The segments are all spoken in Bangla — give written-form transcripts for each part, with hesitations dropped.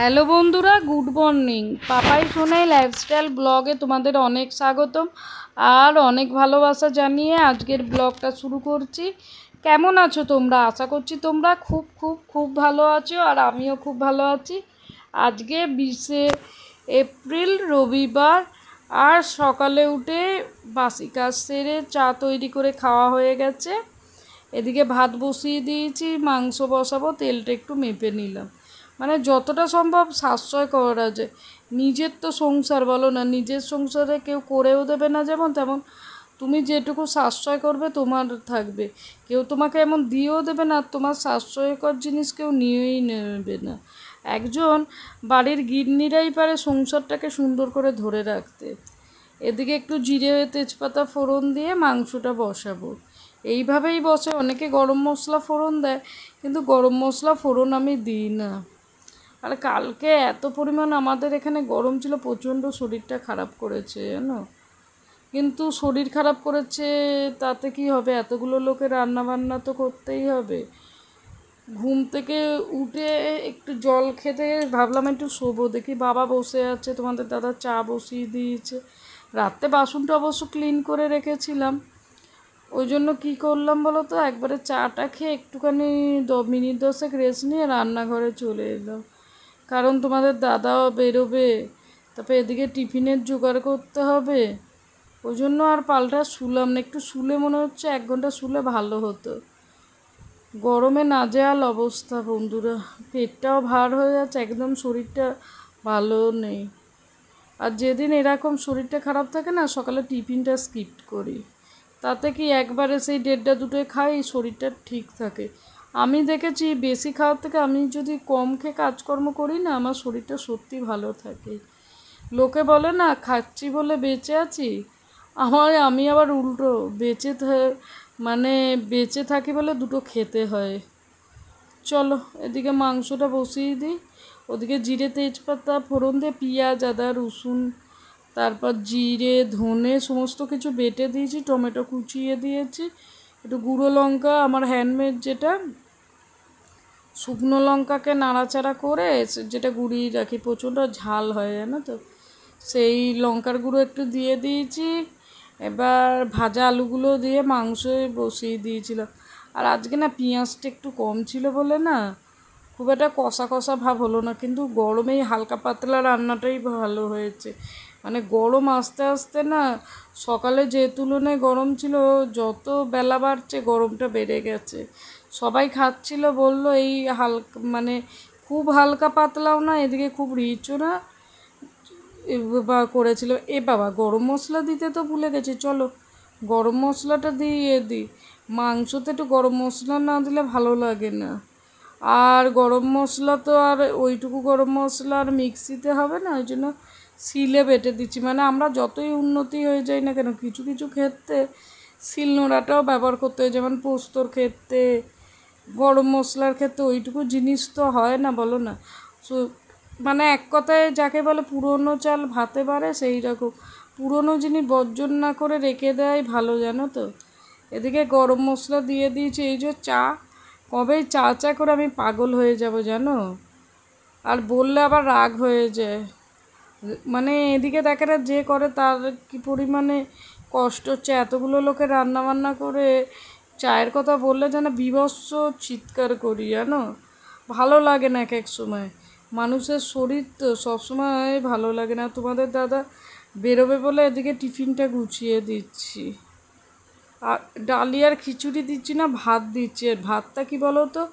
হ্যালো বন্ধুরা, good morning. Papai Sonai lifestyle ব্লগে তোমাদের অনেক স্বাগতম আর অনেক ভালোবাসা জানিয়ে আজকের ব্লগটা শুরু করছি। কেমন আছো তোমরা? আশা করছি তোমরা খুব খুব খুব ভালো আছো আর আমিও খুব ভালো আছি। আজকে 20শে এপ্রিল রবিবার, আর সকালে উঠে বাসি কাজ সেরে চা তৈরি করে খাওয়া হয়ে গেছে। এদিকে ভাত বসিয়ে দিয়েছি, মাংস বসাবো, তেলটা একটু মেপে নিলাম। মানে যতটা সম্ভব সাশ্রয় করা যায়। নিজের তো সংসার, বলো না, নিজের সংসারে কেউ করেও দেবে না যেমন, তেমন তুমি যেটুকু সাশ্রয় করবে তোমার থাকবে। কেউ তোমাকে এমন দিয়েও দেবে না, আর তোমার সাশ্রয়কর জিনিস কেউ নিয়েই নেবে না। একজন বাড়ির গিন্নিরাই পারে সংসারটাকে সুন্দর করে ধরে রাখতে। এদিকে একটু জিরে তেজপাতা ফোড়ন দিয়ে মাংসটা বসাবো। এইভাবেই বসে, অনেকে গরম মশলা ফোড়ন দেয়, কিন্তু গরম মশলা ফোড়ন আমি দিই না। আর কালকে এত পরিমাণ আমাদের এখানে গরম ছিল, প্রচণ্ড শরীরটা খারাপ করেছে জানো। কিন্তু শরীর খারাপ করেছে তাতে কি হবে, এতগুলো লোকের রান্নাবান্না তো করতেই হবে। ঘুম থেকে উঠে একটু জল খেতে ভাবলাম একটু শোবো, দেখি বাবা বসে আছে, তোমাদের দাদা চা বসিয়ে দিয়েছে। রাত্রে বাসনটা অবশ্য ক্লিন করে রেখেছিলাম, ওই জন্য কী করলাম বলো তো, একবারে চাটা খেয়ে একটুখানি মিনিট 10 রেস্ট নিয়ে রান্নাঘরে চলে এলাম। কারণ তোমাদের দাদাও বেরোবে, তারপরে এদিকে টিফিনের জোগাড় করতে হবে। ওই জন্য আর পাল্টা শুলাম না। একটু শুলে মনে হচ্ছে 1 ঘন্টা শুলে ভালো হতো। গরমে নাজেহাল অবস্থা বন্ধুরা, পেটটাও ভার হয়ে যাচ্ছে, একদম শরীরটা ভালো নেই। আর যেদিন এরকম শরীরটা খারাপ থাকে না, সকালে টিফিনটা স্কিপ করি। তাতে কি একবারে সেই 1:30 2টোয় খাই, শরীরটা ঠিক থাকে। আমি দেখেছি বেশি খাওয়ার থেকে আমি যদি কম খেয়ে কাজকর্ম করি না, আমার শরীরটা সত্যি ভালো থাকে। লোকে বলে না খাচ্ছি বলে বেঁচে আছি, আমি আবার উল্টো, মানে বেঁচে থাকি বলে দুটো খেতে হয়। চলো এদিকে মাংসটা বসিয়ে দিই। ওদিকে জিরে তেজপাতা ফোড়ন দিয়ে পেঁয়াজ আদা রসুন, তারপর জিরে ধনে সমস্ত কিছু বেটে দিয়েছি, টমেটো কুচিয়ে দিয়েছি, একটু গুঁড়ো লঙ্কা আমার হ্যান্ডমেড যেটা, শুকনো লঙ্কাকে নাড়াচাড়া করে যেটা গুঁড়িয়ে রাখি, প্রচণ্ড ঝাল হয় জানো তো, সেই লঙ্কার গুঁড়ো একটু দিয়ে দিয়েছি। এবার ভাজা আলুগুলো দিয়ে মাংস বসিয়ে দিয়েছিলাম। আর আজকে না পেঁয়াজটা একটু কম ছিল বলে না খুব একটা কষা কষা ভাব হলো না, কিন্তু গরমেই হালকা পাতলা রান্নাটাই ভালো হয়েছে। মানে গরম আস্তে আস্তে না, সকালে যে তুলনায় গরম ছিল, যত বেলা বাড়ছে গরমটা বেড়ে গেছে। সবাই খাচ্ছিল, বললো এই মানে খুব হালকা পাতলাও না, এদিকে খুব রিচও না বা করেছিল। বাবা গরম মশলা দিতে তো ভুলে গেছি, চলো গরম মশলাটা দিয়ে দিই। মাংসতে একটু গরম মশলা না দিলে ভালো লাগে না। আর গরম মশলা তো আর ওইটুকু গরম মশলা আর মিক্সিতে হবে না, ওই জন্য শিলে বেটে দিচ্ছি। মানে আমরা যতই উন্নতি হয়ে যাই না কেন, কিছু কিছু ক্ষেত্রে শিলনোড়াটাও ব্যবহার করতে হয়, যেমন পোস্তর ক্ষেত্রে, গরম মশলার ক্ষেত্রে ওইটুকু জিনিস তো হয় না, বলো না। মানে এক কথায় যাকে বলে পুরনো চাল ভাতে বাড়ে, সেই রকম পুরনো জিনিস বর্জন না করে রেখে দেয় ভালো, জানো তো। এদিকে গরম মশলা দিয়ে দিয়েছি। এই যে চা, কবেই চা চা করে আমি পাগল হয়ে যাব জানো, আর বললে আবার রাগ হয়ে যায়। মানে এদিকে দেখে না যে করে তার কি পরিমাণে কষ্ট হচ্ছে, এতগুলো লোকে রান্নাবান্না করে চায়ের কথা বললে যেন বিভৎস চিৎকার করি জানো। ভালো লাগে না এক এক সময়, মানুষের শরীর তো সবসময় ভালো লাগে না। তোমাদের দাদা বেরোবে বলে এদিকে টিফিনটা গুছিয়ে দিচ্ছি। আর ডালিয়ার খিচুড়ি দিচ্ছি না, ভাত দিচ্ছি। আর ভাতটা কি বলো তো,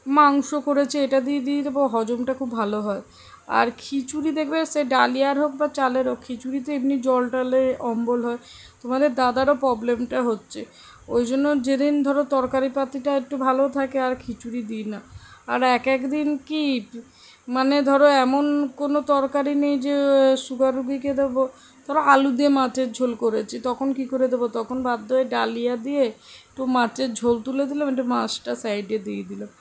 মাংস করেছে এটা দিয়ে দেবো, হজমটা খুব ভালো হয়। আর খিচুড়ি দেখবে সে ডালিয়ার হোক বা চালের হোক, খিচুড়িতে এমনি জল টালে অম্বল হয়। তোমাদের দাদারও প্রবলেমটা হচ্ছে, ওই জন্য যেদিন ধরো তরকারি পাতিটা একটু ভালো থাকে আর খিচুড়ি দিই না। আর এক এক দিন কি মানে ধরো এমন কোনো তরকারি নেই যে সুগার রুগীকে দেবো, ধরো আলু দিয়ে মাছের ঝোল করেছি, তখন কি করে দেবো, তখন বাধ্য হয়ে ডালিয়া দিয়ে একটু মাছের ঝোল তুলে দিলাম, একটু মাছটা সাইডে দিয়ে দিলাম।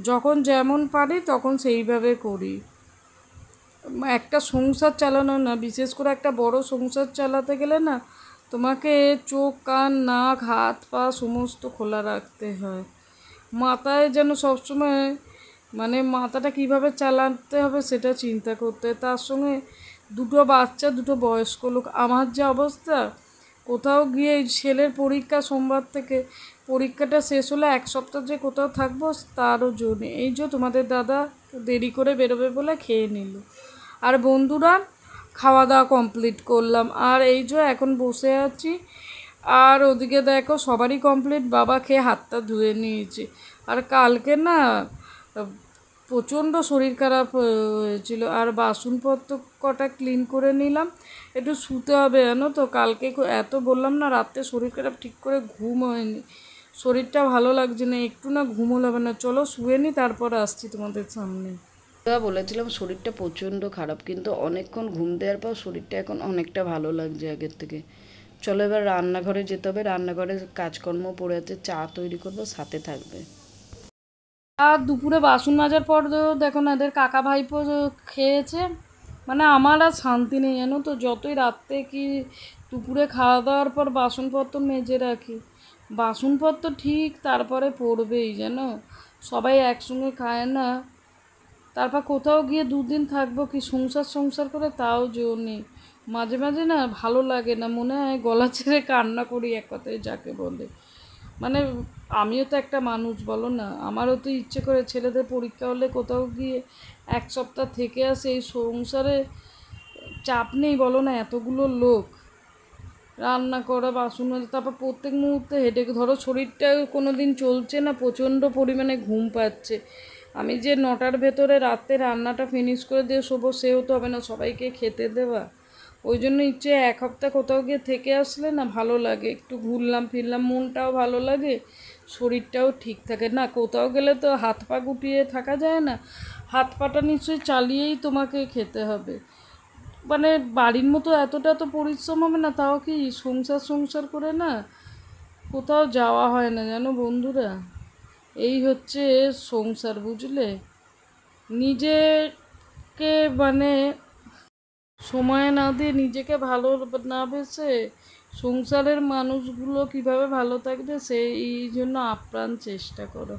যখন যেমন পারি তখন সেইভাবে করি। একটা সংসার চালানো না, বিশেষ করে একটা বড় সংসার চালাতে গেলে না, তোমাকে চোখ কান নাক হাত পা সমস্ত খোলা রাখতে হয়। মাথায় যেন সবসময় মানে মাথাটা কিভাবে চালাতে হবে সেটা চিন্তা করতে, তার সঙ্গে দুটো বাচ্চা, দুটো বয়স্ক লোক। আমার যে অবস্থা, কোথাও গিয়ে এই ছেলের পরীক্ষা সোমবার থেকে, পরীক্ষাটা শেষ হলে 1 সপ্তাহ যে কোথাও থাকবো তারও জোর নেই। এই যে তোমাদের দাদা দেরি করে বেরোবে বলে খেয়ে নিল। আর বন্ধুরা, খাওয়া দাওয়া কমপ্লিট করলাম, আর এই যে এখন বসে আছি। আর ওদিকে দেখো সবারই কমপ্লিট, বাবা খেয়ে হাতটা ধুয়ে নিয়েছে। আর কালকে না প্রচণ্ড শরীর খারাপ হয়েছিল, আর বাসনপত্র কটা ক্লিন করে নিলাম। একটু শুতে হবে জানো তো, কালকে এত বললাম না রাত্রে শরীর খারাপ, ঠিক করে ঘুম হয়নি, শরীরটা ভালো লাগছে না, একটু না ঘুমও হবে না। চলো শুয়ে নি, তারপর আসছি তোমাদের সামনে। বলেছিলাম শরীরটা প্রচণ্ড খারাপ, কিন্তু অনেকক্ষণ ঘুম দেওয়ার পর শরীরটা এখন অনেকটা ভালো লাগছে আগের থেকে। চলো এবার রান্নাঘরে যেতে হবে, রান্নাঘরে কাজকর্ম পড়ে আছে, চা তৈরি করবো, সাথে থাকবে। আর দুপুরে বাসন মাজার পর দেখো না এদের কাকা ভাইপো খেয়েছে, মানে আমার আর শান্তি নেই জানো তো। যতই রাত্রে কি দুপুরে খাওয়া দাওয়ার পর বাসনপত্র মেজে রাখি, বাসনপত্র ঠিক তারপরে পড়বেই জানো, সবাই একসঙ্গে খায় না। তারপর কোথাও গিয়ে 2 দিন থাকবো, কি সংসার সংসার করে তাও জোর নেই। মাঝে মাঝে না ভালো লাগে না, মনে হয় গলা ছেড়ে কান্না করি, এক কথায় যাকে বলে। মানে আমিও তো একটা মানুষ, বলো না, আমারও তো ইচ্ছে করে ছেলেদের পরীক্ষা হলে কোথাও গিয়ে 1 সপ্তাহ থেকে আসে। এই সংসারে চাপ নেই বলো না, এতগুলো লোক, রান্না করা, বাসন মাজা, তারপর প্রত্যেক মুহূর্তে হেঁটে, ধরো শরীরটা কোনো দিন চলছে না, প্রচণ্ড পরিমাণে ঘুম পাচ্ছে। আমি যে 9টার ভেতরে রাতে রান্নাটা ফিনিশ করে দিয়ে শোবো সেও তো হবে না, সবাইকে খেতে দেওয়া। ওই জন্য ইচ্ছে 1 সপ্তাহ কোথাও গিয়ে থেকে আসলে না ভালো লাগে, একটু ঘুরলাম ফিরলাম, মনটাও ভালো লাগে, শরীরটাও ঠিক থাকে। না কোথাও গেলে তো হাত পা গুটিয়ে থাকা যায় না, হাত পাটা নিশ্চয়ই চালিয়েই তোমাকে খেতে হবে। মানে বাড়ির মতো এতটা তো পরিশ্রম হবে না, তাও কি সংসার সংসার করে না কোথাও যাওয়া হয় না জানো বন্ধুরা। এই হচ্ছে সংসার, বুঝলে। নিজেকে মানে সময় না দিয়ে, নিজেকে ভালো না বেসে সংসারের মানুষগুলো কিভাবে ভালো থাকবে সেই জন্য আপ্রাণ চেষ্টা করো।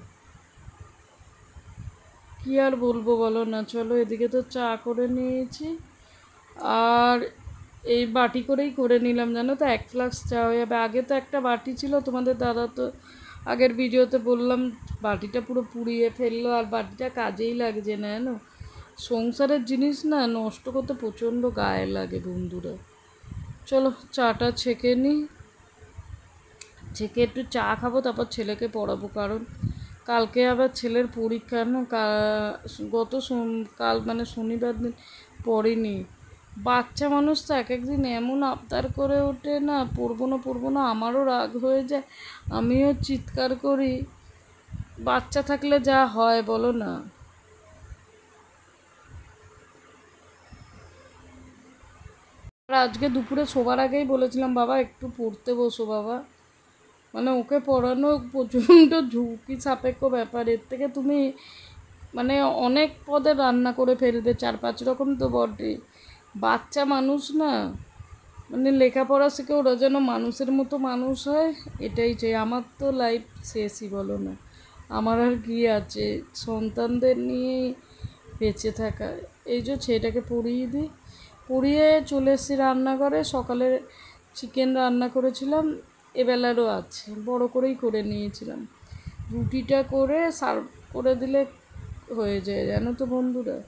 কি আর বলবো বলো না। চলো এদিকে তো চা করে নিয়েছি, আর এই বাটি করেই করে নিলাম জানো তো, 1 ফ্লাক্স চা হয়ে যাবে। আগে তো একটা বাটি ছিল, তোমাদের দাদা তো আগের ভিডিওতে বললাম বাটিটা পুরো পুড়িয়ে ফেললো, আর বাটিটা কাজেই লাগছে না জানো। সংসারের জিনিস না নষ্ট করতে প্রচণ্ড গায়ে লাগে বন্ধুরা। চলো চাটা ছেঁকে নিই, ছেঁকে একটু চা খাবো, তারপর ছেলেকে পড়াবো, কারণ কালকে আবার ছেলের পরীক্ষা না। কাল মানে শনিবার দিন পড়েনি। বাচ্চা মানুষ তো এক একদিন এমন আবদার করে ওঠে না, পড়বো না পড়বো না, আমারও রাগ হয়ে যায়, আমিও চিৎকার করি। বাচ্চা থাকলে যা হয় বলো না। আর আজকে দুপুরে শোবার আগেই বলেছিলাম বাবা একটু পড়তে বসো বাবা, মানে ওকে পড়ানো প্রচণ্ড ঝুঁকি সাপেক্ষ ব্যাপার। এর থেকে তুমি মানে অনেক পদে রান্না করে ফেলবে, 4-5 রকম তো বটে। বাচ্চা মানুষ না, মানে লেখাপড়া শিখে ওরা যেন মানুষের মতো মানুষ হয়, এটাই চাই। আমার তো লাইফ শেষই বলো না, আমার আর কি আছে, সন্তানদের নিয়েই বেঁচে থাকা। এই যে ছেলেটাকে পড়িয়ে দিই, পড়িয়ে চলে এসেছি রান্নাঘরে। সকালে চিকেন রান্না করেছিলাম, এবেলারও আছে, বড় করেই করে নিয়েছিলাম। রুটিটা করে সার্ভ করে দিলে হয়ে যায় জানো তো বন্ধুরা।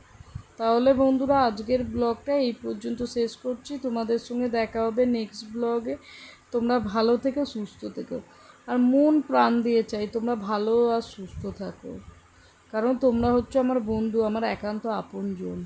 তাহলে বন্ধুরা আজকের ব্লগটা এই পর্যন্ত শেষ করছি, তোমাদের সঙ্গে দেখা হবে নেক্সট ব্লগে। তোমরা ভালো থেকো, সুস্থ থেকো, আর মন প্রাণ দিয়ে চাই তোমরা ভালো আর সুস্থ থাকো, কারণ তোমরা হচ্ছে আমার বন্ধু, আমার একান্ত আপনজন।